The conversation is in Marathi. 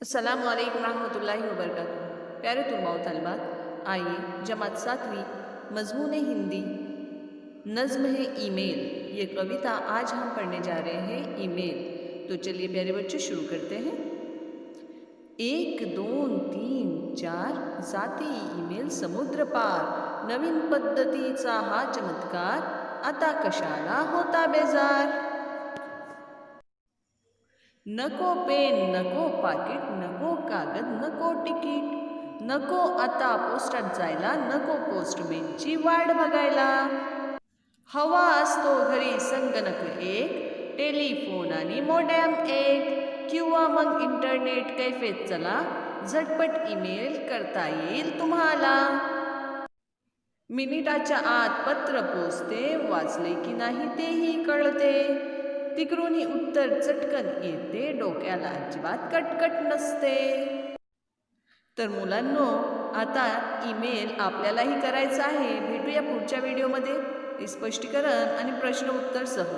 अस्सलाम वालेकुम रहमतुल्लाहि व बरकातुहू। प्यारे तुलबा व तालिबात, आइए जमात 7वीं मज़मून हिंदी नज़्म है ईमेल, ये कविता आज हम पढ़ने जा रहे हैं ईमेल। तो चलिए प्यारे बच्चे शुरू करते हैं। 1 2 3 4 जाते ईमेल समुद्र पार, नवीन पद्धतीचा हा चमत्कार, आता कशाला होता बेजार। नको पेन, नको पाकिट, नको कागद, नको तिकीट, नको आता पोस्टात जायला, नको पोस्टमॅनची वाट बघायला। हवा असतो घरी संगणक एक, टेलिफोन आणि मोडेम एक, किंवा मग इंटरनेट कैफेत चला, झटपट ईमेल करता येईल तुम्हाला। मिनिटाच्या आत पत्र पोचते, वाचले की नाही तेही कळते, तिकडूनही उत्तर चटकन येते, डोक्याला अजिबात कटकट नसते। तर मुलांनो, आता ईमेल आपल्यालाही करायचा आहे। भेटूया पुढच्या व्हिडिओमध्ये स्पष्टीकरण आणि प्रश्न उत्तर सह।